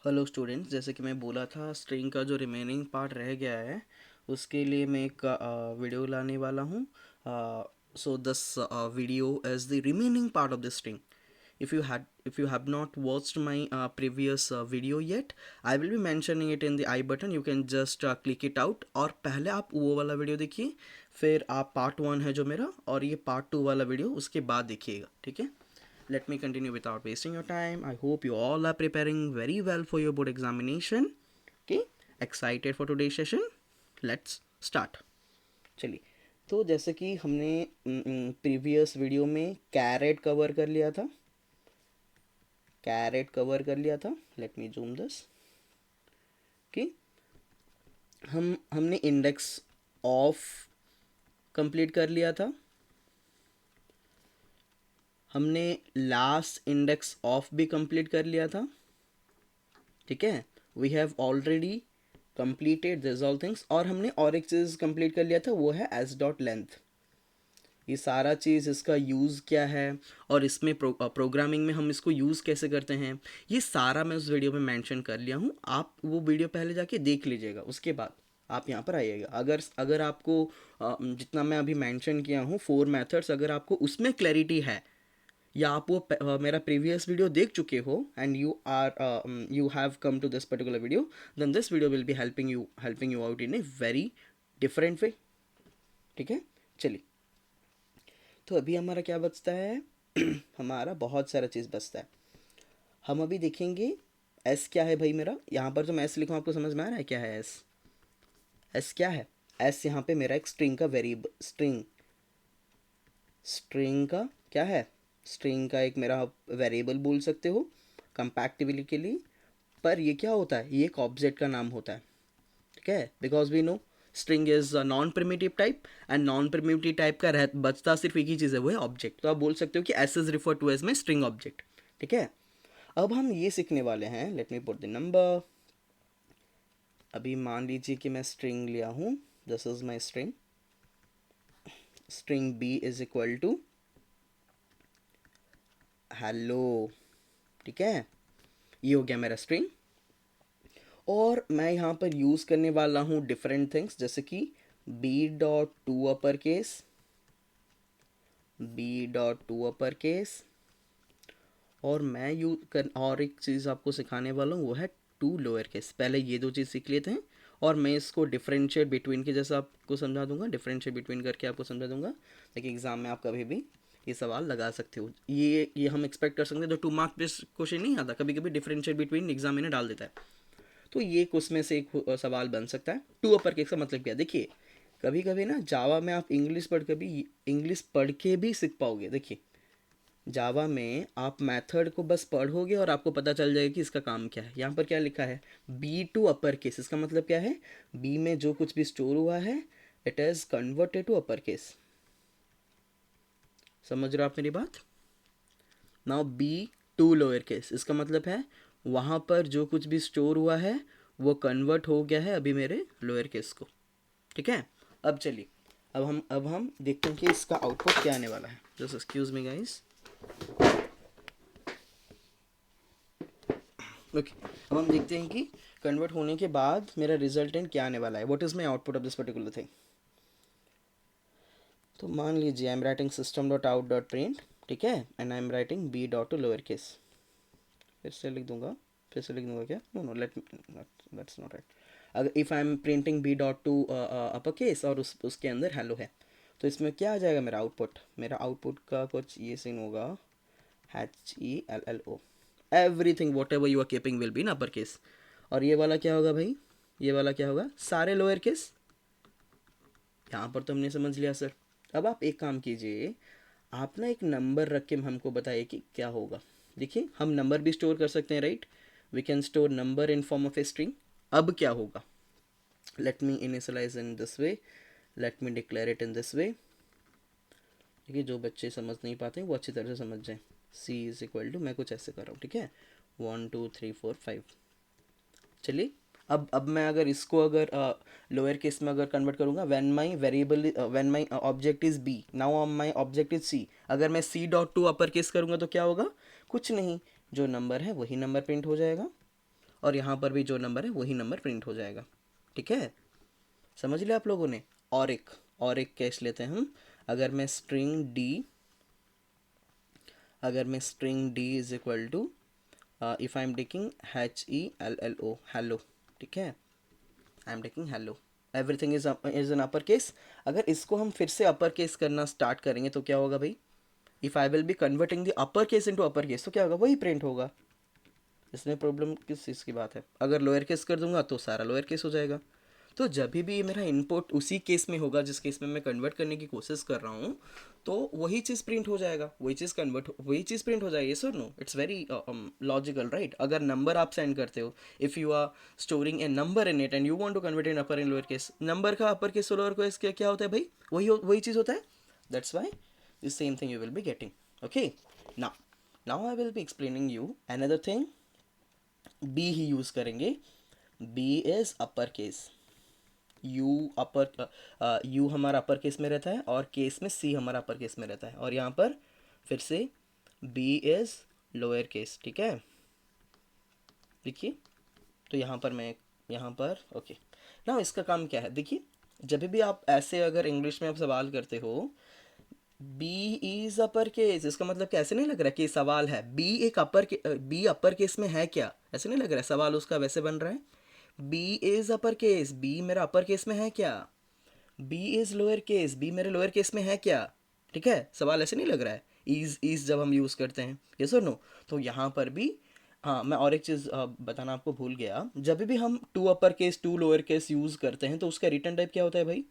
Hello students, जैसे कि मैं बोला था स्ट्रिंग का जो रिमेनिंग पार्ट रह गया है उसके लिए मैं एक वीडियो लाने वाला हूँ. So this video is the remaining part of the string. If you have not watched my previous video yet, I will be mentioning it in the I button. You can just click it out. और पहले आप वो वाला video देखिए, फिर आप part 1 है जो मेरा, और ये पार्ट 2 वाला वीडियो उसके बाद देखिएगा. ठीक है. Let me continue without wasting your time. I hope you all are preparing very well for your board examination. Okay, excited for today's session? Let's start. चलिए, तो जैसे कि हमने प्रीवियस वीडियो में कैरेट कवर कर लिया था. Let me zoom this. कि हमने इंडेक्स ऑफ कंप्लीट कर लिया था. हमने लास्ट इंडेक्स ऑफ भी कंप्लीट कर लिया था. ठीक है. We have already completed this all things. और हमने और एक चीज़ कंप्लीट कर लिया था, वो है एस डॉट लेंथ. ये सारा चीज़, इसका यूज़ क्या है और इसमें प्रोग्रामिंग में हम इसको यूज़ कैसे करते हैं, ये सारा मैं उस वीडियो में मेंशन कर लिया हूँ. आप वो वीडियो पहले जाके देख लीजिएगा, उसके बाद आप यहाँ पर आइएगा. अगर आपको जितना मैं अभी मेंशन किया हूँ 4 मेथड्स, अगर आपको उसमें क्लैरिटी है, या आप वो मेरा प्रीवियस वीडियो देख चुके हो and you have come to this particular video, then this video will be helping you out in a very different way. ठीक है. चलिए, तो अभी हमारा क्या बचता है? हमारा बहुत सारा चीज़ बचता है. हम अभी देखेंगे एस क्या है भाई मेरा. यहाँ पर जो मैं एस लिखूँ, आपको समझ में आ रहा है क्या है एस? एस क्या है? एस यहाँ पे मेरा एक स्ट्रिंग का वेरिएबल, स्ट्रिंग का क्या है? स्ट्रिंग का एक मेरा वेरिएबल बोल सकते हो कंपैक्टिबिलिटी के लिए. पर ये क्या होता है? ये एक ऑब्जेक्ट का नाम होता है. ठीक है. Because we know string is non primitive type, and non primitive type का बचता सिर्फ एक ही चीज़ है, वो है ऑब्जेक्ट. तो आप बोल सकते हो कि S is refer to as my string object. ठीक है. अब हम ये सीखने वाले हैं. Let me put the number. अभी मान लीजिए कि मैं स्ट्रिंग लिया हूँ. This is my string. String B is equal to hello. ठीक है. ये हो गया मेरा स्ट्रिंग. और मैं यहाँ पर यूज़ करने वाला हूँ डिफरेंट थिंग्स, जैसे कि B dot to upper case, और मैं और एक चीज़ आपको सिखाने वाला हूँ, वो है टू लोअर केस. पहले ये दो चीज़ सीख लेते हैं, और मैं इसको डिफरेंशिएट बिटवीन के जैसा आपको समझा दूंगा. डिफरेंशिएट बिटवीन करके आपको समझा दूंगा, ताकि एग्जाम में आप कभी भी ये सवाल लगा सकते हो. ये हम एक्सपेक्ट कर सकते हैं. तो 2 मार्क बेस्ड क्वेश्चन नहीं आता, कभी कभी डिफरेंशिएट बिटवीन एग्जाम में डाल देता है. तो ये उसमें से एक सवाल बन सकता है. टू अपर केस का मतलब क्या? देखिए, कभी कभी ना जावा में आप इंग्लिश पढ़ के भी सीख पाओगे. देखिए, जावा में आप मेथड को बस पढ़ोगे और आपको पता चल जाएगा कि इसका काम क्या है. यहाँ पर क्या लिखा है? B to upper case. इसका मतलब क्या है? बी में जो कुछ भी स्टोर हुआ है, it is converted to upper case. समझ रहे हो आप मेरी बात? Now B to lower case, इसका मतलब है वहाँ पर जो कुछ भी स्टोर हुआ है वो कन्वर्ट हो गया है अभी मेरे लोअर केस को. ठीक है. अब चलिए, अब हम देखते हैं कि इसका आउटपुट क्या आने वाला है. Just excuse me guys. Okay. अब हम देखते हैं कि कन्वर्ट होने के बाद मेरा रिजल्टेंट क्या आने वाला है. What is my output of this particular thing. तो मान लीजिए I am writing system dot out dot print. ठीक है. And I am writing B dot to lower case. फिर से लिख दूंगा क्या? No no, that's not right. अगर if I am printing B dot to upper case और उसके अंदर हेलो है, तो इसमें क्या आ जाएगा मेरा आउटपुट का कुछ ये सीन होगा. HELLO. Everything whatever you are keeping will be in upper case. और ये वाला क्या होगा भाई? ये वाला क्या होगा? सारे लोअर केस. यहाँ पर तो हमने समझ लिया सर. अब आप एक काम कीजिए, आप ना एक नंबर रख के हमको बताइए कि क्या होगा. देखिए, हम नंबर भी स्टोर कर सकते हैं, right? We can store number in form of a string. अब क्या होगा? Let me initialize in this way, let me declare it in this way. देखिए, जो बच्चे समझ नहीं पाते हैं वो अच्छी तरह से समझ जाएं. सी इज इक्वल टू, मैं कुछ ऐसे कर रहा हूँ. ठीक है. 1 2 3 4 5. चलिए, अब मैं अगर इसको अगर लोअर केस में अगर कन्वर्ट करूँगा, when my object is B, now my object is C. अगर मैं C dot to upper case करूँगा तो क्या होगा? कुछ नहीं, जो नंबर है वही नंबर प्रिंट हो जाएगा. और यहाँ पर भी जो नंबर है वही नंबर प्रिंट हो जाएगा। ठीक है, समझ लिया आप लोगों ने। और एक केस लेते हैं हम। अगर मैं string D is equal to if I am taking HELLO, hello, ठीक है, I am taking hello, everything is in upper case. अगर इसको हम फिर से अपर केस करना स्टार्ट करेंगे तो क्या होगा भाई, if I will B converting the upper case into upper case तो क्या होगा, वही प्रिंट होगा। इसमें प्रॉब्लम किस चीज़ की बात है, अगर लोअर केस कर दूंगा तो सारा लोअर केस हो जाएगा। तो जब भी मेरा इनपुट उसी केस में होगा जिस केस में मैं कन्वर्ट करने की कोशिश कर रहा हूँ, तो वही चीज़ प्रिंट हो जाएगा, वही चीज़ प्रिंट हो जाएगी। Sir no, it's very logical right. अगर नंबर आप सेंड करते हो, if you are storing a number in it and you want to convert in upper in lower case, number का अपर केस लोअर केस क्या होता है भाई, वही चीज़ होता है। That's why the same thing you will be getting. Okay, now I will be explaining you another thing. B ही यूज़ करेंगे। B is upper case, you हमारा अपर केस में रहता है और केस में सी हमारा अपर केस में रहता है, और यहाँ पर फिर से बी इज़ लोअर केस। ठीक है, देखिए, तो यहाँ पर ओके। ना इसका काम क्या है, देखिए, जब भी आप ऐसे अगर इंग्लिश में आप सवाल करते हो, बी इज अपर केस, इसका मतलब कैसे नहीं लग रहा कि सवाल है बी अपर केस में है क्या, ऐसे नहीं लग रहा है, सवाल उसका वैसे बन रहा है। B is upper case, B मेरा अपर केस में है क्या, B is lower case, B मेरे लोअर केस में है क्या। ठीक है, सवाल ऐसे नहीं लग रहा है इज जब हम यूज़ करते हैं, यस और नो। तो यहाँ पर भी, हाँ, मैं और एक चीज़ बताना आपको भूल गया, जब भी हम to upper case to lower case use करते हैं तो उसका रिटर्न टाइप क्या होता है भाई,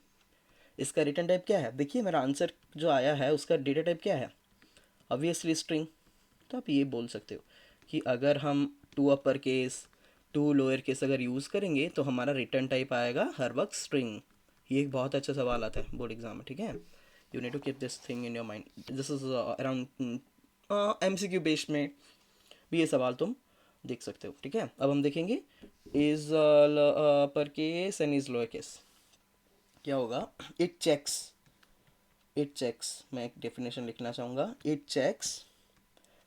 इसका रिटर्न टाइप क्या है, देखिए मेरा आंसर जो आया है उसका डेटा टाइप क्या है, ऑब्वियसली स्ट्रिंग। तो आप ये बोल सकते हो कि अगर हम to upper case to lower case अगर यूज़ करेंगे तो हमारा रिटर्न टाइप आएगा हर वक्त स्ट्रिंग। ये एक बहुत अच्छा सवाल आता है बोर्ड एग्जाम में, ठीक है। You need to keep this thing in your mind, this is around MCQ based में भी ये सवाल तुम देख सकते हो। ठीक है, अब हम देखेंगे is upper case and is lower case क्या होगा। इट चेक्स मैं एक डेफिनेशन लिखना चाहूँगा, it checks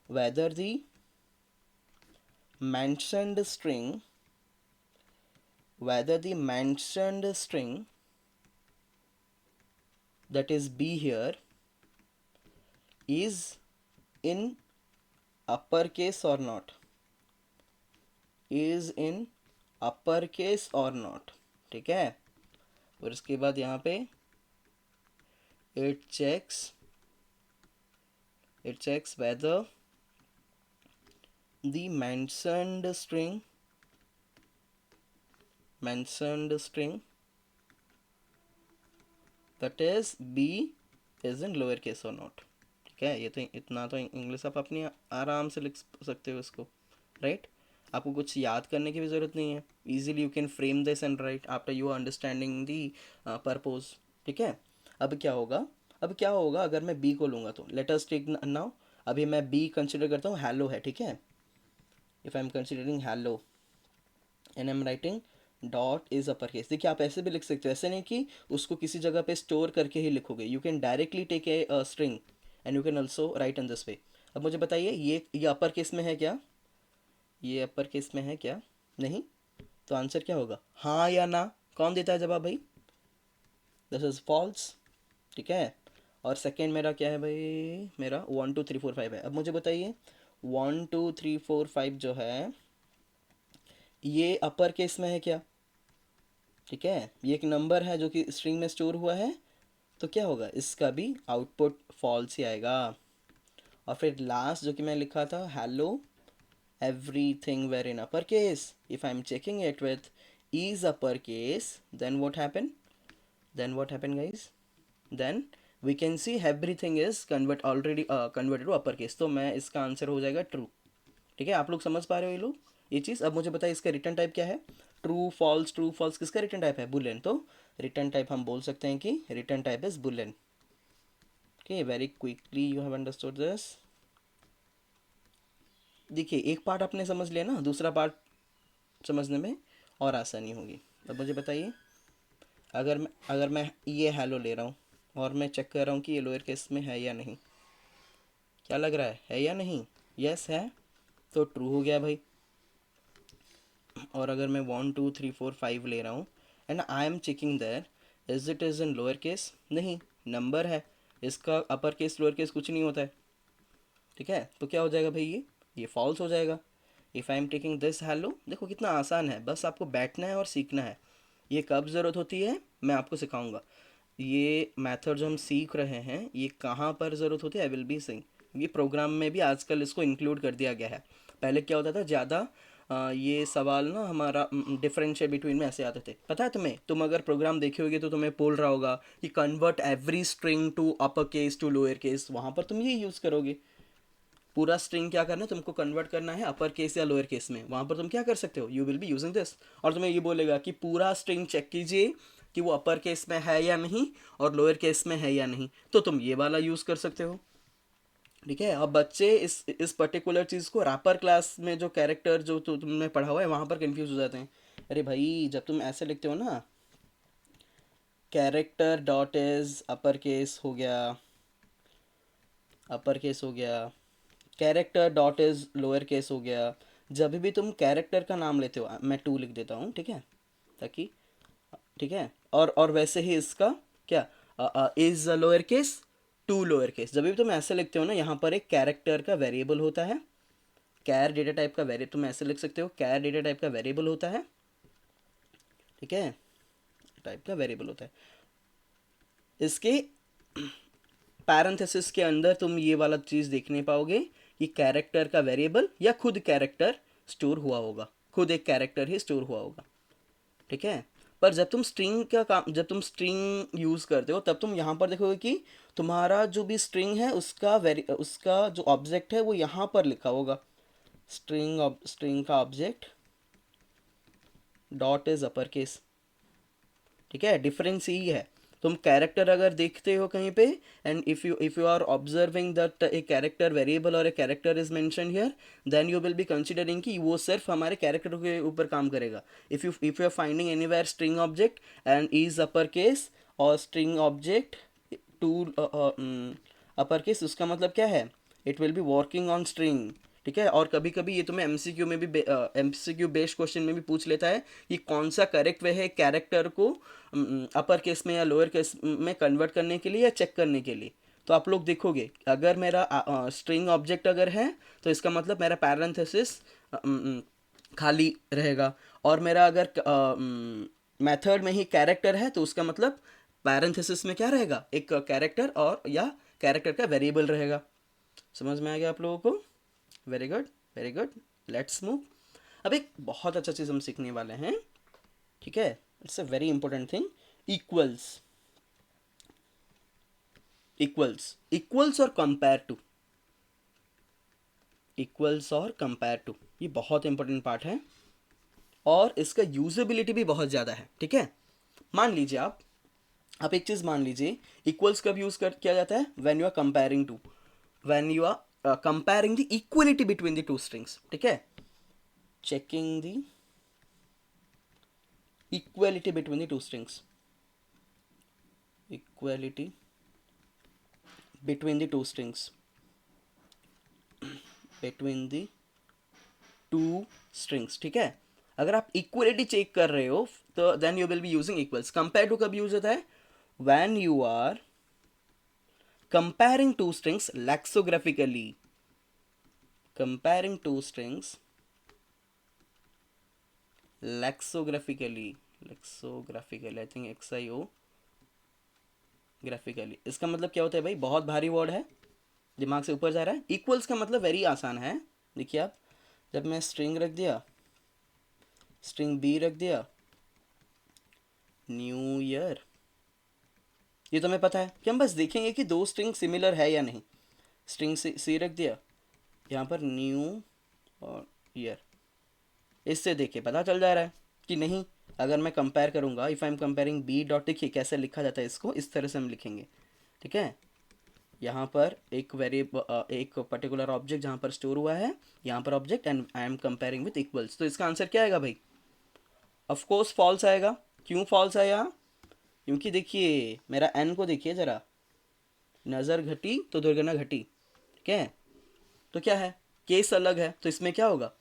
whether the mentioned string that is b here is in uppercase or not, ठीक है। और इसके बाद यहाँ पे it checks whether the mentioned string that is b is in lower case or not। ठीक है, ये तो इतना तो इंग्लिश आप अपनी आराम से लिख सकते हो इसको, राइट। आपको कुछ याद करने की भी ज़रूरत नहीं है, easily you can frame this and right after you understanding the purpose. ठीक है, अब क्या होगा अगर मैं बी को लूँगा, तो लेट अस टेक नाउ, अभी मैं बी कंसिडर करता हूँ हेलो है, ठीक है। If I am considering hello and I am writing dot is upper case, देखिए आप ऐसे भी लिख सकते हो, ऐसे नहीं कि उसको किसी जगह पे स्टोर करके ही लिखोगे, you can directly take a string and you can also write in this way. अब मुझे बताइए ये अपर केस में है क्या, ये अपर केस में है क्या, नहीं, तो आंसर क्या होगा, हाँ या ना, कौन देता है जवाब भाई, दिस इज फॉल्स। ठीक है, और सेकेंड मेरा क्या है भाई, मेरा 1 2 3 4 5 है। अब मुझे बताइए 1 2 3 4 5 जो है ये अपर केस में है क्या, ठीक है, ये एक नंबर है जो कि स्ट्रिंग में स्टोर हुआ है, तो क्या होगा, इसका भी आउटपुट फॉल्स ही आएगा। और फिर लास्ट जो कि मैं लिखा था hello everything were in uppercase, if I'm checking it with is uppercase, then what happened guys, then we can see everything is converted to uppercase, तो मैं इसका आंसर हो जाएगा ट्रू। ठीक है, आप लोग समझ पा रहे हो ये लोग ये चीज़। अब मुझे बताइए इसका रिटर्न टाइप क्या है, ट्रू फॉल्स किसका रिटर्न टाइप है, बुलियन। तो रिटर्न टाइप हम बोल सकते हैं कि return type is Boolean. Okay, very quickly you have understood this. देखिए एक पार्ट आपने समझ लिया ना, दूसरा पार्ट समझने में और आसानी होगी। अब मुझे बताइए अगर मैं ये हेलो ले रहा हूँ और मैं चेक कर रहा हूँ कि ये लोअर केस में है या नहीं, क्या लग रहा है या नहीं, यस है, तो ट्रू हो गया भाई। और अगर मैं 1 2 3 4 5 ले रहा हूँ and I am checking that is in lower case, नहीं नंबर है, इसका अपर केस लोअर केस कुछ नहीं होता है, ठीक है, तो क्या हो जाएगा भाई, ये फॉल्स हो जाएगा। If I am taking this hello, देखो कितना आसान है, बस आपको बैठना है और सीखना है। ये कब ज़रूरत होती है मैं आपको सिखाऊंगा। ये मेथड जो हम सीख रहे हैं ये कहाँ पर ज़रूरत होती है, आई विल बी सिंग। ये प्रोग्राम में भी आजकल इसको इंक्लूड कर दिया गया है। पहले क्या होता था ज़्यादा ये सवाल ना हमारा डिफरेंशिएट बिटवीन में ऐसे आते थे, पता है तुम्हें, तुम अगर प्रोग्राम देखे होगे तो तुम्हें बोल रहा होगा कि convert every string to upper case to lower case, वहाँ पर तुम ये यूज़ करोगे। पूरा स्ट्रिंग क्या करना है तुमको, कन्वर्ट करना है अपर केस या लोअर केस में, वहाँ पर तुम क्या कर सकते हो, you will be using this. और तुम्हें ये बोलेगा कि पूरा स्ट्रिंग चेक कीजिए कि वो अपर केस में है या नहीं और लोअर केस में है या नहीं, तो तुम ये वाला यूज़ कर सकते हो। ठीक है, अब बच्चे इस पर्टिकुलर चीज़ को रैपर क्लास में जो कैरेक्टर जो तुमने पढ़ा हुआ है वहाँ पर कंफ्यूज हो जाते हैं। अरे भाई जब तुम ऐसे लिखते हो ना, character dot is upper case हो गया, अपर केस हो गया, character dot is lower case हो गया, जब भी तुम कैरेक्टर का नाम लेते हो, मैं टू लिख देता हूँ, ठीक है, ताकि, ठीक है, और वैसे ही इसका क्या, is lower case to lower case, जब भी तुम ऐसे लिखते हो ना, यहाँ पर एक कैरेक्टर का वेरिएबल होता है, कैर डेटा टाइप का वेरिएबल, तुम ऐसे लिख सकते हो कैर डेटा टाइप का वेरिएबल होता है, ठीक है, टाइप का वेरिएबल होता है। इसके पैरेंथेसिस के अंदर तुम ये वाला चीज़ देखने पाओगे कि कैरेक्टर का वेरिएबल या खुद कैरेक्टर स्टोर हुआ होगा, खुद एक कैरेक्टर ही स्टोर हुआ होगा, ठीक है। पर जब तुम स्ट्रिंग का काम, जब तुम स्ट्रिंग यूज़ करते हो तब तुम यहाँ पर देखोगे कि तुम्हारा जो भी स्ट्रिंग है उसका जो ऑब्जेक्ट है वो यहाँ पर लिखा होगा, स्ट्रिंग का object dot is upper case, ठीक है, डिफरेंस यही है। तुम कैरेक्टर अगर देखते हो कहीं पे and if you are observing that a character variable और a character is mention here, then you will be considering कि वो सिर्फ हमारे कैरेक्टर के ऊपर काम करेगा। If you are finding anywhere string object and is upper case और string object to upper case, उसका मतलब क्या है, it will be working on string, ठीक है। और कभी कभी ये तुम्हें एमसीक्यू में भी एमसीक्यू बेस्ड क्वेश्चन में भी पूछ लेता है कि कौन सा करेक्ट वे है कैरेक्टर को अपर केस में या लोअर केस में कन्वर्ट करने के लिए या चेक करने के लिए। तो आप लोग देखोगे अगर मेरा स्ट्रिंग ऑब्जेक्ट अगर है तो इसका मतलब मेरा पैरेंथेसिस खाली रहेगा, और मेरा अगर मेथड में ही कैरेक्टर है तो उसका मतलब पैरेंथेसिस में क्या रहेगा, एक कैरेक्टर और या कैरेक्टर का वेरिएबल रहेगा। समझ में आ गया आप लोगों को? Very good, very good, let's move. अब एक बहुत अच्छा चीज़ हम सीखने वाले हैं, ठीक है, it's a very important thing, equals. Equals और कंपेयर टू, इक्वल्स और कंपेयर टू, ये बहुत इंपॉर्टेंट पार्ट है और इसका यूजेबिलिटी भी बहुत ज़्यादा है, ठीक है। मान लीजिए आप एक चीज़ मान लीजिए, इक्वल्स कब यूज़ कर किया जाता है, when you are comparing to, when you are comparing the equality between the two strings, ठीक है, checking the equality between the two strings, equality between the two strings, between the two strings, ठीक है। अगर आप equality check कर रहे हो तो then you will be using equals. Compare to कब यूज होता है, when you are comparing two strings lexicographically, comparing two strings lexicographically, lexicographically I think XIO graphically, इसका मतलब क्या होता है भाई, बहुत भारी वर्ड है, दिमाग से ऊपर जा रहा है। इक्वल्स का मतलब वेरी आसान है, देखिए आप, जब मैं स्ट्रिंग रख दिया, स्ट्रिंग बी रख दिया, न्यू ईयर, ये तो हमें पता है कि हम बस देखेंगे कि दो स्ट्रिंग सिमिलर है या नहीं। स्ट्रिंग सी रख दिया, यहाँ पर न्यू और ईयर, इससे देखे पता चल जा रहा है कि नहीं। अगर मैं कंपेयर करूँगा, if I am comparing B dot, देखिए कैसे लिखा जाता है इसको, इस तरह से हम लिखेंगे, ठीक है। यहाँ पर एक एक पर्टिकुलर ऑब्जेक्ट जहाँ पर स्टोर हुआ है, यहाँ पर object and I am comparing with equals, तो इसका आंसर क्या आएगा भाई, ऑफ कोर्स फॉल्स आएगा। क्यों फॉल्स आया, क्योंकि देखिए मेरा एन को देखिए ज़रा, नज़र घटी तो दुर्घटना घटी, ठीक है, तो क्या है, केस अलग है, तो इसमें क्या होगा,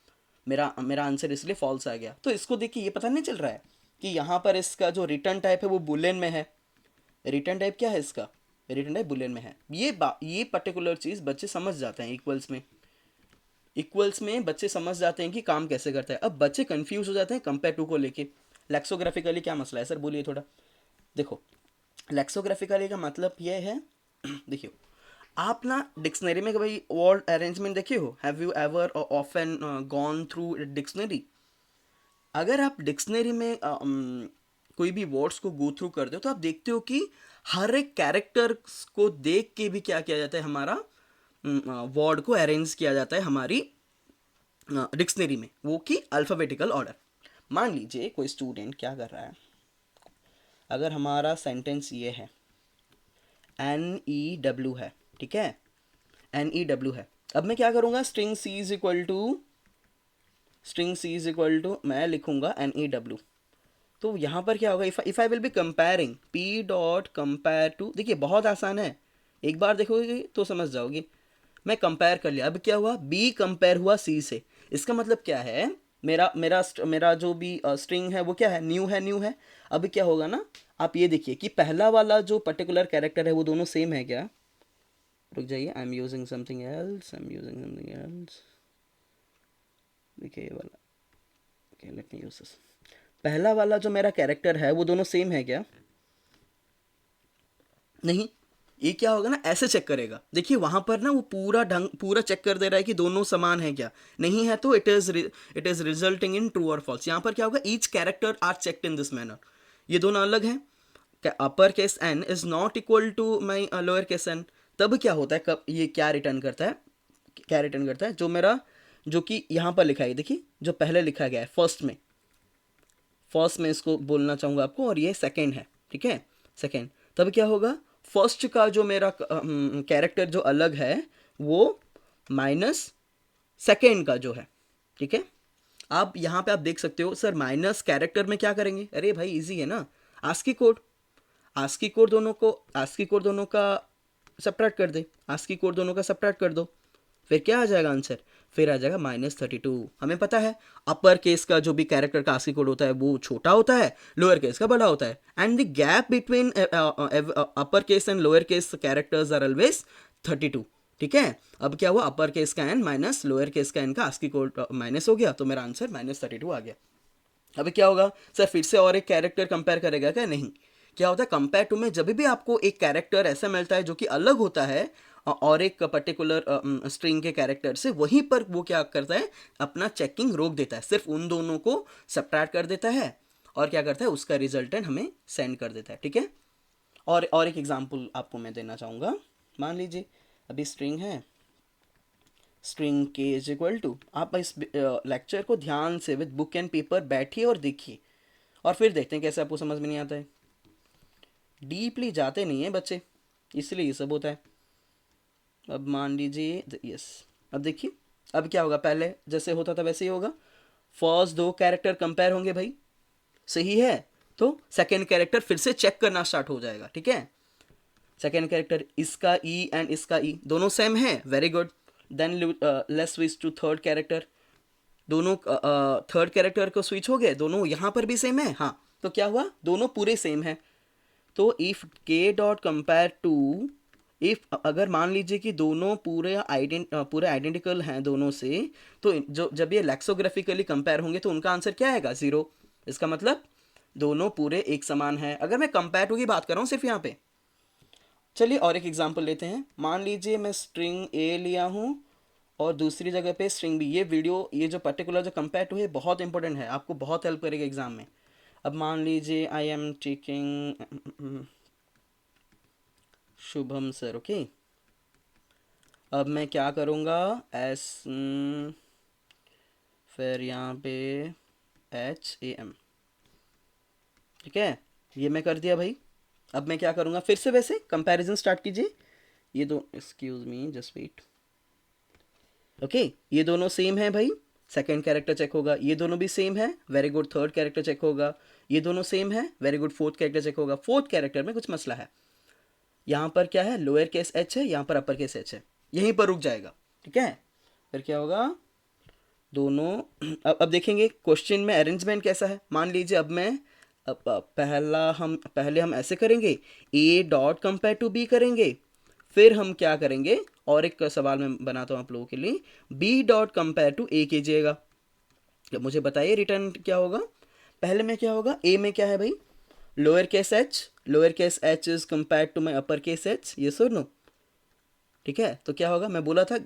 मेरा मेरा आंसर इसलिए फॉल्स आ गया। तो इसको देखिए ये पता नहीं चल रहा है कि यहाँ पर इसका जो रिटर्न टाइप है वो बुलियन में है। रिटर्न टाइप क्या है इसका, रिटर्न टाइप बुलियन में है। ये पर्टिकुलर चीज़ बच्चे समझ जाते हैं। इक्वल्स में बच्चे समझ जाते हैं कि काम कैसे करता है। अब बच्चे कंफ्यूज हो जाते हैं कंपेयर टू को लेके। लेक्सोग्राफिकली क्या मसला है सर, बोलिए थोड़ा। देखो लेक्सोग्राफिकली का मतलब ये है देखियो, आप ना डिक्शनरी में कभी वर्ड अरेंजमेंट देखे हो? Have you ever often gone through dictionary? अगर आप डिक्शनरी में कोई भी वर्ड्स को गो थ्रू करते हो तो आप देखते हो कि हर एक कैरेक्टर को देख के भी क्या किया जाता है, हमारा वर्ड को अरेंज किया जाता है हमारी डिक्शनरी में, वो कि अल्फ़ाबेटिकल ऑर्डर। मान लीजिए कोई स्टूडेंट क्या कर रहा है, अगर हमारा सेंटेंस ये है NEW है, ठीक है, NEW है। अब मैं क्या करूँगा, string C is equal to मैं लिखूँगा NEW। तो यहाँ पर क्या होगा, if I will be comparing P dot compare to, देखिए बहुत आसान है, एक बार देखोगे तो समझ जाओगे। मैं कंपेयर कर लिया, अब क्या हुआ, B कंपेयर हुआ C से। इसका मतलब क्या है, मेरा मेरा मेरा जो भी स्ट्रिंग है वो क्या है, न्यू है। अब क्या होगा ना, आप ये देखिए कि पहला वाला जो पर्टिकुलर कैरेक्टर है वो दोनों सेम है क्या। रुक जाइए, I am using something else, देखिए ये वाला, okay let me use this. पहला वाला जो मेरा कैरेक्टर है वो दोनों सेम है क्या, नहीं। ये क्या होगा ना, ऐसे चेक करेगा, देखिए वहां पर ना वो पूरा चेक कर दे रहा है कि दोनों समान है क्या, नहीं है तो it is resulting in true और फॉल्स। यहाँ पर क्या होगा, each character are checked in this manner. ये दोनों अलग हैं, upper case N is not equal to my lower case N. तब क्या होता है, कब ये क्या रिटर्न करता है, जो मेरा, जो कि यहाँ पर लिखा है, देखिए जो पहले लिखा गया है फर्स्ट में इसको बोलना चाहूँगा आपको, और ये सेकेंड है, ठीक है, सेकेंड। तब क्या होगा, फर्स्ट का जो मेरा कैरेक्टर जो अलग है वो माइनस सेकेंड का जो है, ठीक है। आप यहाँ पे आप देख सकते हो सर, माइनस कैरेक्टर में क्या करेंगे, अरे भाई इजी है ना, आस्की कोड दोनों का सब्ट्रैक्ट कर दे, आस्की कोड दोनों का सब्ट्रैक्ट कर दो, फिर क्या आ जाएगा आंसर, फिर आ जाएगा -32। हमें पता है अपर केस का जो भी कैरेक्टर का आस्की कोड होता है वो छोटा होता है, लोअर केस का बड़ा होता है, and the gap between upper case and lower case characters are always 32, ठीक है। अब क्या हुआ, अपर केस का एन माइनस लोअर केस का एन का आस्की कोड माइनस हो गया, तो मेरा आंसर -32 आ गया। अब क्या होगा सर, फिर से और एक कैरेक्टर कंपेयर करेगा क्या, नहीं। क्या होता है, कंपेयर टू में जब भी आपको एक कैरेक्टर ऐसा मिलता है जो कि अलग होता है और एक पर्टिकुलर स्ट्रिंग के कैरेक्टर से, वहीं पर वो क्या करता है, अपना चेकिंग रोक देता है, सिर्फ उन दोनों को सब्ट्रैक्ट कर देता है और क्या करता है, उसका रिजल्टेंट हमें सेंड कर देता है, ठीक है। और एक एग्जांपल आपको मैं देना चाहूँगा। मान लीजिए अभी स्ट्रिंग है, स्ट्रिंग के इज इक्वल टू, आप इस लेक्चर को ध्यान से विद बुक एंड पेपर बैठिए और देखिए, और फिर देखते हैं कैसे आपको समझ में नहीं आता है। डीपली जाते नहीं है बच्चे, इसलिए ये सब होता है। अब मान लीजिए यस, अब देखिए अब क्या होगा, पहले जैसे होता था वैसे ही होगा। फर्स्ट दो कैरेक्टर कंपेयर होंगे भाई, सही है, तो सेकेंड कैरेक्टर फिर से चेक करना स्टार्ट हो जाएगा, ठीक है। सेकेंड कैरेक्टर इसका ई एंड इसका ई दोनों सेम है, very good. Then let's switch to third character, दोनों थर्ड कैरेक्टर को स्विच हो गए, दोनों यहाँ पर भी सेम है, हाँ। तो क्या हुआ, दोनों पूरे सेम है। तो इफ के डॉट कंपेयर टू, इफ अगर मान लीजिए कि दोनों पूरे आइडेंटिकल हैं दोनों से, तो जो जब ये लेक्सोग्राफिकली कंपेयर होंगे तो उनका आंसर क्या आएगा, 0। इसका मतलब दोनों पूरे एक समान है, अगर मैं कंपेयर टू की बात कर रहा हूँ सिर्फ यहाँ पे। चलिए और एक एग्जांपल लेते हैं। मान लीजिए मैं स्ट्रिंग ए लिया हूँ और दूसरी जगह पे स्ट्रिंग बी। ये जो पर्टिकुलर जो कंपेयर टू है बहुत इंपॉर्टेंट है, आपको बहुत हेल्प करेगा एग्जाम में। अब मान लीजिए I am taking Shubham sir, okay. अब मैं क्या करूँगा, फिर यहाँ पे HAM, ठीक है, ये मैं कर दिया भाई। अब मैं क्या करूँगा, फिर से वैसे कंपैरिजन स्टार्ट कीजिए। ये दो, excuse me just wait, okay, ये दोनों सेम है भाई, सेकेंड कैरेक्टर चेक होगा, ये दोनों भी सेम है, very good. Third character check होगा, ये दोनों सेम है, very good. Fourth character check होगा, फोर्थ कैरेक्टर में कुछ मसला है, यहाँ पर क्या है, लोअर केस एच है, यहाँ पर अपर केस एच है, यहीं पर रुक जाएगा, ठीक है। फिर क्या होगा, दोनों अब देखेंगे क्वेश्चन में अरेंजमेंट कैसा है। मान लीजिए अब मैं पहले हम ऐसे करेंगे, A dot compare to B करेंगे, फिर हम क्या करेंगे, और एक सवाल मैं बनाता हूँ आप लोगों के लिए, बी डॉट कंपेयर टू ए कीजिएगा। मुझे बताइए रिटर्न क्या होगा। पहले में क्या होगा, ए में क्या है भाई, lower case H is compare to my upper case H, ये सो नो, ठीक है। तो क्या होगा, मैं बोला था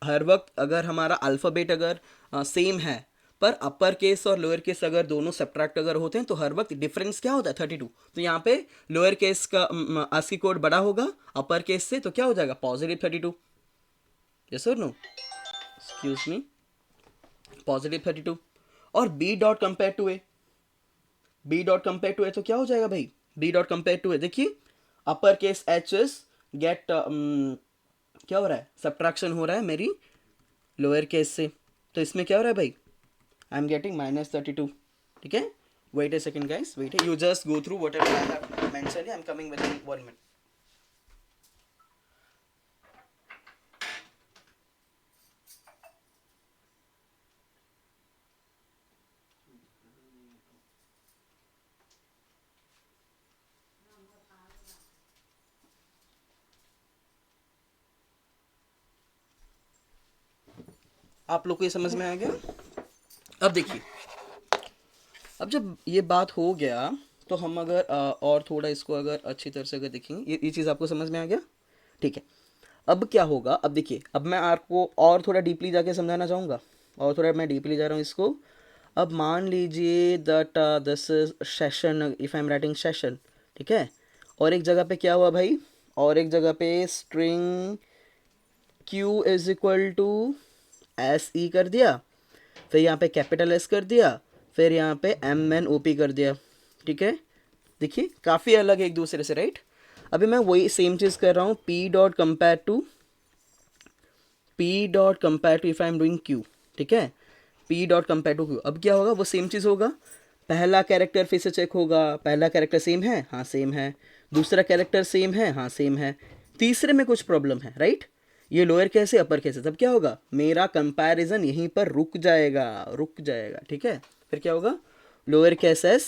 हर वक्त अगर हमारा अल्फ़ाबेट अगर सेम है पर अपर केस और लोअर केस अगर दोनों सब्ट्रैक्ट अगर होते हैं तो हर वक्त डिफरेंस क्या होता है 32। तो यहाँ पे लोअर केस का ASCII कोड बड़ा होगा अपर केस से, तो क्या हो जाएगा पॉजिटिव 32, यस और नो, एक्सक्यूज मी, पॉजिटिव 32। और B dot compare to A, B dot compare to A तो क्या हो जाएगा भाई, B dot compare to A देखिए upper case H is get क्या हो रहा है, सब्ट्रैक्शन हो रहा है मेरी लोअर केस से, तो इसमें क्या हो रहा है भाई, आई एम गेटिंग -32, ठीक है। Wait a second guys, wait, you just go through whatever I have mentioned, I am coming within 1 minute. आप लोग को ये समझ में आ गया। अब देखिए, अब जब ये बात हो गया तो हम अगर और थोड़ा इसको अगर अच्छी तरह से अगर देखेंगे, ये चीज़ आपको समझ में आ गया, ठीक है। अब क्या होगा, अब देखिए, अब मैं आपको और थोड़ा डीपली जाके समझाना चाहूँगा, और थोड़ा मैं डीपली जा रहा हूँ इसको। अब मान लीजिए that this is session, if I am writing session, ठीक है, और एक जगह पे क्या हुआ भाई, और एक जगह पे string q is equal to S E कर दिया, फिर यहाँ पे कैपिटल एस कर दिया, फिर यहाँ पे MNOP कर दिया, ठीक है। देखिए काफ़ी अलग है एक दूसरे से, राइट। अभी मैं वही सेम चीज़ कर रहा हूँ, P dot compare to if I am doing Q, ठीक है, P dot compare to Q। अब क्या होगा, वो सेम चीज़ होगा, पहला कैरेक्टर फिर से चेक होगा, पहला कैरेक्टर सेम है, हाँ सेम है, दूसरा कैरेक्टर सेम है, हाँ सेम है, तीसरे में कुछ प्रॉब्लम है, राइट। ये लोअर कैसे अपर कैसे, तब क्या होगा, मेरा कंपैरिजन यहीं पर रुक जाएगा, ठीक है। फिर क्या होगा, लोअर केस एस,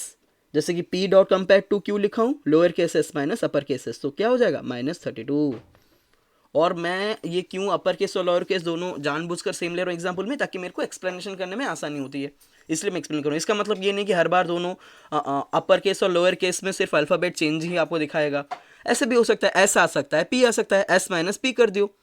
जैसे कि P dot compare to Q लिखा हूँ, lower case S minus upper case S, तो क्या हो जाएगा -32। और मैं ये क्यों अपर केस और लोअर केस दोनों जानबूझकर सेम ले रहा हूँ एग्जाम्पल में, ताकि मेरे को एक्सप्लेनेशन करने में आसानी होती है, इसलिए मैं एक्सप्लेन करूँ। इसका मतलब ये नहीं कि हर बार दोनों अपर केस और लोअर केस में सिर्फ अल्फ़ाबेट चेंज ही आपको दिखाएगा, ऐसे भी हो सकता है, एस आ सकता है, पी आ सकता है, एस माइनस पी कर दियो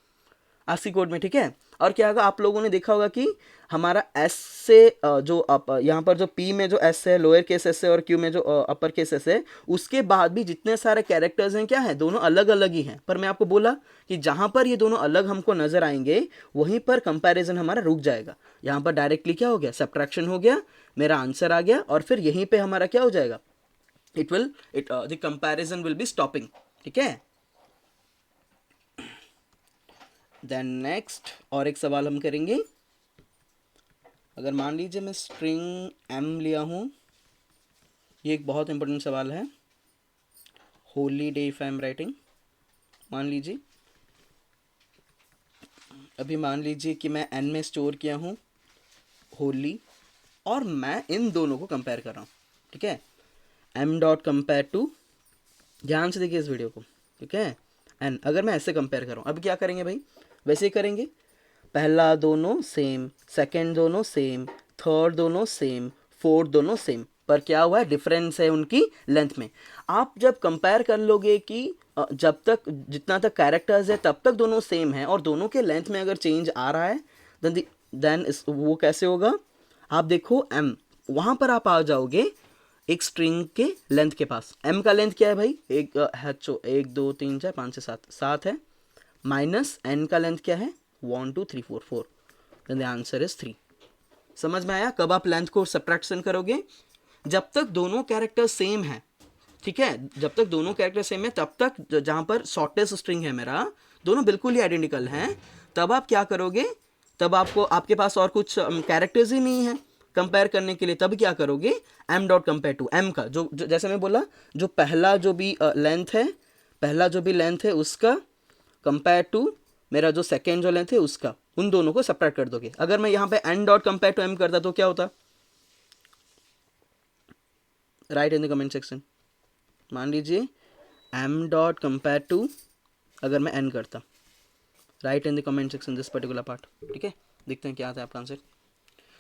ASCII कोड में, ठीक है। और क्या होगा, आप लोगों ने देखा होगा कि हमारा एस से जो यहाँ पर जो पी में जो एस है, लोअर केस एस है, और क्यू में जो अपर केस एस है, उसके बाद भी जितने सारे कैरेक्टर्स हैं क्या है, दोनों अलग अलग ही हैं। पर मैं आपको बोला कि जहाँ पर ये दोनों अलग हमको नजर आएंगे वहीं पर कंपैरिजन हमारा रुक जाएगा। यहाँ पर डायरेक्टली क्या हो गया, सब्ट्रैक्शन हो गया, मेरा आंसर आ गया, और फिर यहीं पर हमारा क्या हो जाएगा, the comparison will be stopping, ठीक है। देन नेक्स्ट और एक सवाल हम करेंगे। अगर मान लीजिए मैं स्ट्रिंग m लिया हूँ, ये एक बहुत इंपॉर्टेंट सवाल है, Holi day if I am writing, मान लीजिए अभी मान लीजिए कि मैं n में स्टोर किया हूँ होली, और मैं इन दोनों को कंपेयर कर रहा हूँ, ठीक है। m डॉट कंपेयर टू, ध्यान से देखिए इस वीडियो को, ठीक है, n अगर मैं ऐसे कंपेयर कर रहा हूँ, अब क्या करेंगे भाई, वैसे ही करेंगे, पहला दोनों सेम, सेकंड दोनों सेम, थर्ड दोनों सेम, फोर्थ दोनों सेम, पर क्या हुआ है, डिफरेंस है उनकी लेंथ में। आप जब कंपेयर कर लोगे कि जब तक जितना तक कैरेक्टर्स है तब तक दोनों सेम है, और दोनों के लेंथ में अगर चेंज आ रहा है, देन वो कैसे होगा, आप देखो m, वहाँ पर आप आ जाओगे एक स्ट्रिंग के लेंथ के पास। m का लेंथ क्या है भाई, एक 1 2 3 4 5 6 7 है, माइनस n का लेंथ क्या है, 1 2 3 4 4, देन द आंसर इज 3। समझ में आया, कब आप लेंथ को सब्ट्रैक्शन करोगे, जब तक दोनों कैरेक्टर सेम है, ठीक है, जब तक दोनों कैरेक्टर सेम है, तब तक जहां पर शॉर्टेस्ट स्ट्रिंग है मेरा, दोनों बिल्कुल ही आइडेंटिकल हैं, तब आप क्या करोगे, तब आपको आपके पास और कुछ कैरेक्टर्स ही नहीं है कंपेयर करने के लिए, तब क्या करोगे, m dot compare to m का जो जैसे मैं बोला, जो पहला जो भी लेंथ है, उसका कंपेयर टू मेरा जो सेकेंड जो लेंथ है उसका, उन दोनों को सेपरेट कर दोगे। अगर मैं यहाँ पे n dot compare to m करता तो क्या होता? Write in the comment section. मान लीजिए m डॉट कंपेयर टू अगर मैं n करता, right in the comment section this particular part. ठीक है, देखते हैं क्या आता है आपका आंसर।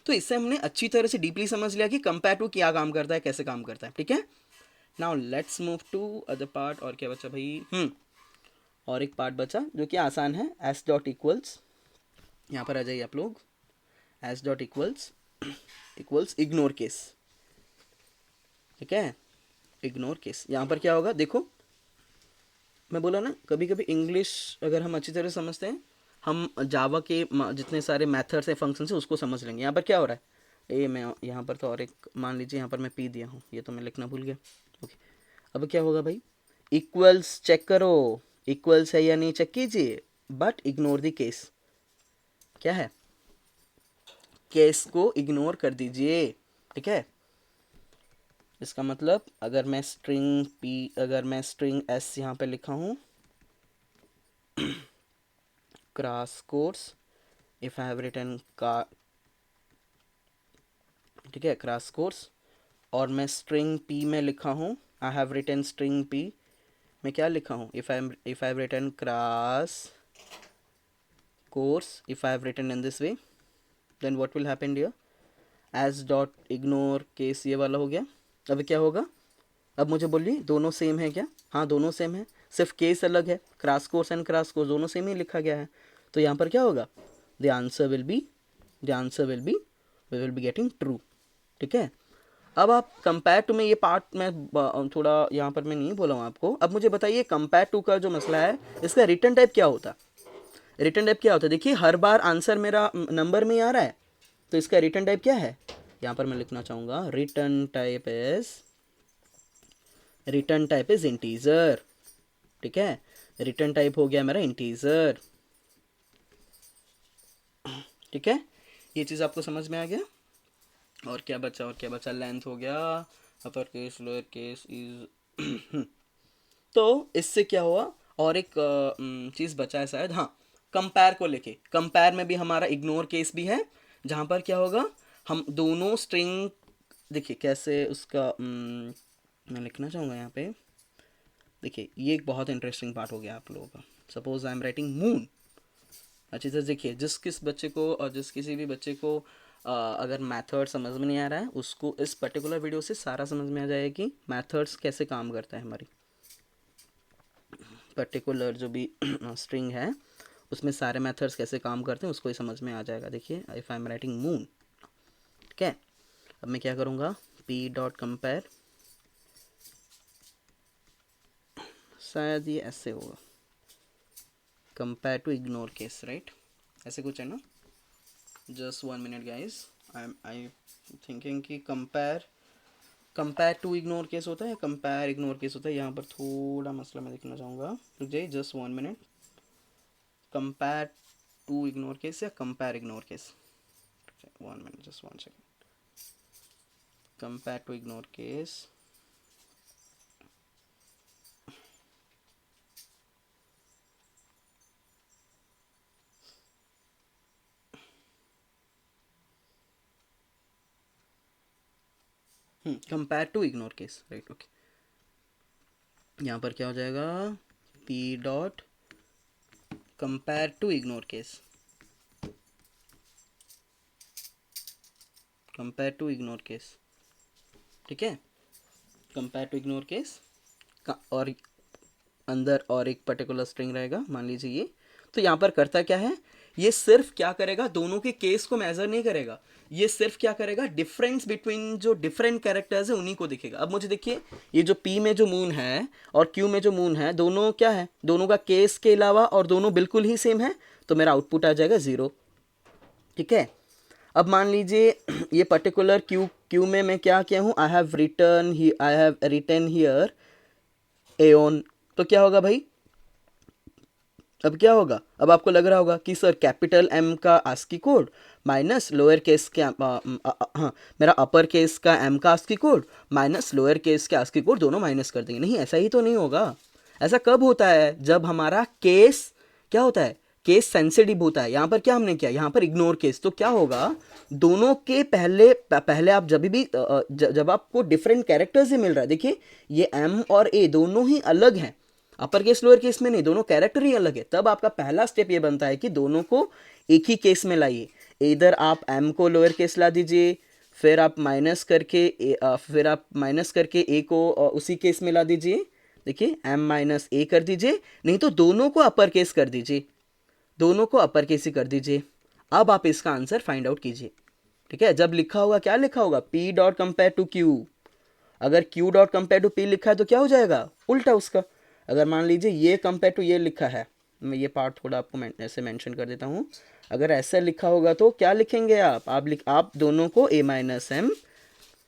तो इससे हमने अच्छी तरह से डीपली समझ लिया कि कंपेयर टू क्या काम करता है, कैसे काम करता है। ठीक है, now let's move to other part. और क्या बचा भाई? और एक पार्ट बचा जो कि आसान है। एस डॉट इक्वल्स, यहाँ पर आ जाइए आप लोग। S dot equals equals ignore case. ठीक है, इग्नोर केस। यहाँ पर क्या होगा देखो, मैं बोला ना कभी कभी इंग्लिश अगर हम अच्छी तरह समझते हैं, हम जावा के जितने सारे मेथड्स हैं, फंक्शन है, उसको समझ लेंगे। यहाँ पर क्या हो रहा है, ए मैं यहाँ पर तो और एक मान लीजिए यहाँ पर मैं पी दिया हूँ, ये तो मैं लिखना भूल गया। ओके, अब क्या होगा भाई? इक्वल्स चेक करो, इक्वल्स है या नहीं चेक कीजिए, बट इग्नोर द केस। क्या है? केस को इग्नोर कर दीजिए। ठीक है, इसका मतलब अगर मैं स्ट्रिंग पी, अगर मैं स्ट्रिंग एस यहाँ पे लिखा हूँ, cross course if I have written का, ठीक है, क्रॉस कोर्स, और मैं स्ट्रिंग पी में लिखा हूँ, I have written string P में क्या लिखा हूँ, if I have written cross course, if I have written in this way, then what will happen dear? S dot ignore case, ये वाला हो गया। अब क्या होगा? अब मुझे बोलिए दोनों सेम है क्या? हाँ दोनों सेम है, सिर्फ केस अलग है। Cross course and cross course दोनों सेम ही लिखा गया है। तो यहाँ पर क्या होगा? The answer will be we will be getting true. ठीक है, अब आप कंपेयर टू में ये पार्ट मैं थोड़ा यहाँ पर मैं नहीं बोला हूँ आपको। अब मुझे बताइए कंपेयर टू का जो मसला है, इसका रिटर्न टाइप क्या होता? रिटर्न टाइप क्या होता है? देखिए हर बार आंसर मेरा नंबर में आ रहा है, तो इसका रिटर्न टाइप क्या है? यहाँ पर मैं लिखना चाहूँगा रिटर्न टाइप इज इंटीजर। ठीक है, रिटर्न टाइप हो गया मेरा इंटीजर। ठीक है, ये चीज़ आपको समझ में आ गया? और क्या बचा? लेंथ हो गया, upper case lower case is तो इससे क्या हुआ? और एक चीज़ बचा है शायद, हाँ, कंपेयर को लेके। कंपेयर में भी हमारा इग्नोर केस भी है, जहाँ पर क्या होगा, हम दोनों स्ट्रिंग, देखिए कैसे उसका मैं लिखना चाहूँगा यहाँ पे। देखिए ये एक बहुत इंटरेस्टिंग पार्ट हो गया आप लोगों का। Suppose I am writing moon. अच्छी तरह देखिए, जिस किस बच्चे को और जिस किसी भी बच्चे को अगर मैथड समझ में नहीं आ रहा है, उसको इस पर्टिकुलर वीडियो से सारा समझ में आ जाएगा कि मैथड्स कैसे काम करता है। हमारी पर्टिकुलर जो भी स्ट्रिंग है उसमें सारे मेथड्स कैसे काम करते हैं उसको ही समझ में आ जाएगा। देखिए if I am writing moon, ठीक है, अब मैं क्या करूँगा, पी डॉट कंपेयर, शायद ये ऐसे होगा, compare to ignore case, right, ऐसे कुछ है ना। Just 1 minute guys, I thinking कि कंपेयर टू इग्नोर केस होता है या कंपेयर इग्नोर केस होता है। यहाँ पर थोड़ा मसला मैं देखना चाहूँगा, रुक जाइए just 1 minute. Compare to ignore case या compare ignore case, 1 minute just 1 second. Compare to ignore case, compare to ignore case, right, okay. यहाँ पर क्या हो जाएगा, P dot compare to ignore case, compare to ignore case, ठीक है, compare to ignore case का, और अंदर और एक पर्टिकुलर स्ट्रिंग रहेगा, मान लीजिए ये। तो यहाँ पर करता क्या है, ये सिर्फ क्या करेगा, दोनों के केस को मेजर नहीं करेगा, ये सिर्फ क्या करेगा, डिफरेंस बिटवीन जो डिफरेंट कैरेक्टर्स है उन्हीं को दिखेगा। अब मुझे देखिए, ये जो P में जो मून है और Q में जो मून है, दोनों क्या है, दोनों का केस के अलावा और दोनों बिल्कुल ही सेम है, तो मेरा आउटपुट आ जाएगा 0। ठीक है, अब मान लीजिए ये पर्टिकुलर Q में मैं क्या किया हूँ, आई हैव रिटन हियर एओन। तो क्या होगा भाई, अब क्या होगा, अब आपको लग रहा होगा कि सर कैपिटल M का ASCII code minus lower case के हाँ, मेरा अपर केस का M का ASCII code minus lower case के आस्की कोड, दोनों माइनस कर देंगे। नहीं, ऐसा ही तो नहीं होगा। ऐसा कब होता है, जब हमारा केस क्या होता है, केस सेंसिटिव होता है। यहाँ पर क्या हमने किया, यहाँ पर इग्नोर केस। तो क्या होगा, दोनों के पहले आप जब भी जब आपको डिफरेंट कैरेक्टर्स ही मिल रहा है, देखिए ये एम और ए दोनों ही अलग हैं, अपर केस लोअर केस में नहीं, दोनों कैरेक्टर ही अलग है। तब आपका पहला स्टेप ये बनता है कि दोनों को एक ही केस में लाइए। इधर आप एम को लोअर केस ला दीजिए, फिर आप माइनस करके ए को उसी केस में ला दीजिए। देखिए एम माइनस ए कर दीजिए, नहीं तो दोनों को अपर केस कर दीजिए, दोनों को अपर केस ही कर दीजिए। अब आप इसका आंसर फाइंड आउट कीजिए। ठीक है, जब लिखा होगा, क्या लिखा होगा, P dot compare to Q. अगर Q dot compare to P लिखा है तो क्या हो जाएगा, उल्टा उसका। अगर मान लीजिए ये कंपेयर टू ये लिखा है, मैं ये पार्ट थोड़ा आपको ऐसे मेंशन कर देता हूँ। अगर ऐसा लिखा होगा तो क्या लिखेंगे आप दोनों को ए माइनस एम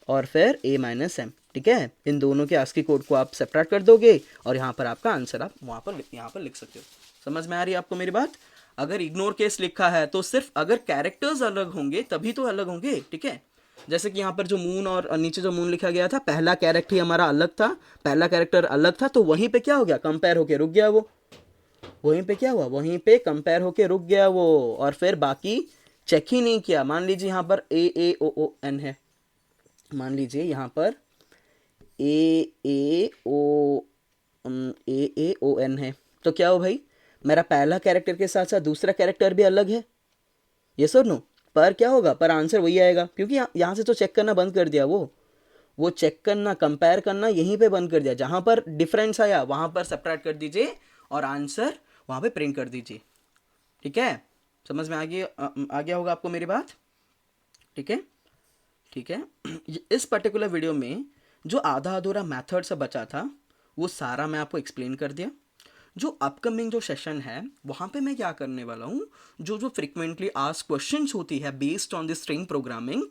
और फिर ए माइनस एम। ठीक है, इन दोनों के आस्की कोड को आप सेपरेट कर दोगे और यहाँ पर आपका आंसर आप यहाँ पर लिख सकते हो। समझ में आ रही है आपको मेरी बात? अगर इग्नोर केस लिखा है तो सिर्फ अगर कैरेक्टर्स अलग होंगे तभी तो अलग होंगे। ठीक है, जैसे कि यहाँ पर जो मून और नीचे जो मून लिखा गया था, पहला कैरेक्टर ही हमारा अलग था, पहला कैरेक्टर अलग था, तो वहीं पे क्या हो गया, कंपेयर होके रुक गया वो। वहीं पे क्या हुआ, वहीं पे कंपेयर होके रुक गया वो, और फिर बाकी चेक ही नहीं किया। मान लीजिए यहाँ पर ए ओ ओ एन है, मान लीजिए यहाँ पर ए ए ओ एन है, तो क्या हो भाई, मेरा पहला कैरेक्टर के साथ साथ दूसरा कैरेक्टर भी अलग है, ये सर नो। पर क्या होगा, पर आंसर वही आएगा, क्योंकि यहाँ से तो चेक करना बंद कर दिया वो चेक करना, कंपेयर करना यहीं पे बंद कर दिया। जहाँ पर डिफरेंस आया वहाँ पर सब्ट्रैक्ट कर दीजिए और आंसर वहाँ पे प्रिंट कर दीजिए। ठीक है, समझ में आ गया होगा आपको मेरी बात? ठीक है, ठीक है। इस पर्टिकुलर वीडियो में जो आधा अधूरा मेथड से बचा था वो सारा मैं आपको एक्सप्लेन कर दिया। जो अपकमिंग जो सेशन है वहाँ पे मैं क्या करने वाला हूँ, जो फ्रिक्वेंटली आस्क्ड क्वेश्चंस होती है based on the string programming,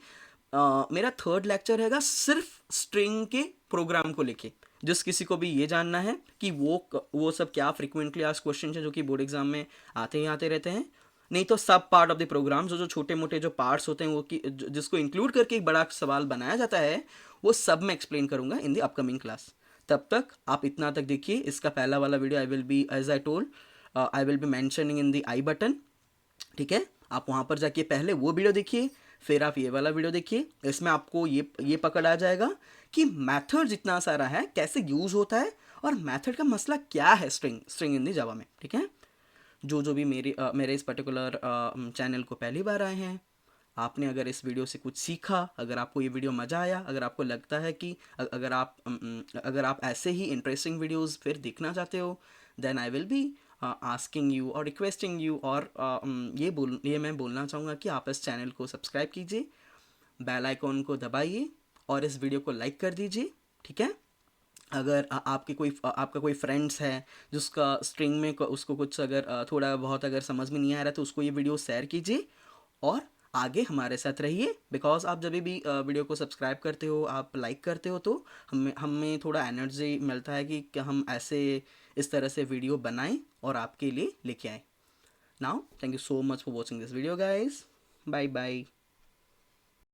मेरा थर्ड लेक्चर रहेगा सिर्फ स्ट्रिंग के प्रोग्राम को लेके। जिस किसी को भी ये जानना है कि वो सब क्या फ्रिक्वेंटली आस्क्ड क्वेश्चंस हैं जो कि बोर्ड एग्जाम में आते ही आते रहते हैं, नहीं तो सब पार्ट ऑफ द प्रोग्राम, जो छोटे मोटे जो पार्ट्स होते हैं वो कि जिसको इंक्लूड करके एक बड़ा सवाल बनाया जाता है, वो सब मैं एक्सप्लेन करूंगा इन द अपकमिंग क्लास। तब तक आप इतना तक देखिए। इसका पहला वाला video I will be, as I told, I will be mentioning in the I button. ठीक है, आप वहाँ पर जाके पहले वो वीडियो देखिए, फिर आप ये वाला वीडियो देखिए। इसमें आपको ये पकड़ आ जाएगा कि मैथड जितना सारा है कैसे यूज़ होता है और मैथड का मसला क्या है स्ट्रिंग इन दी जावा में। ठीक है, जो भी मेरे इस पर्टिकुलर चैनल को पहली बार आए हैं, आपने अगर इस वीडियो से कुछ सीखा, अगर आपको ये वीडियो मज़ा आया, अगर आपको लगता है कि अगर आप ऐसे ही इंटरेस्टिंग वीडियोस फिर देखना चाहते हो, then I will be asking you और रिक्वेस्टिंग यू, और ये मैं बोलना चाहूँगा कि आप इस चैनल को सब्सक्राइब कीजिए, बेल आइकॉन को दबाइए और इस वीडियो को लाइक कर दीजिए। ठीक है, अगर आपका कोई फ्रेंड्स है जिसका स्ट्रिंग में उसको कुछ अगर थोड़ा बहुत अगर समझ में नहीं आ रहा तो उसको ये वीडियो शेयर कीजिए और आगे हमारे साथ रहिए। बिकॉज आप जब भी वीडियो को सब्सक्राइब करते हो, आप लाइक करते हो, तो हमें थोड़ा एनर्जी मिलता है कि हम ऐसे इस तरह से वीडियो बनाएं और आपके लिए लेके आएँ। Now thank you so much for watching this video guys, bye bye.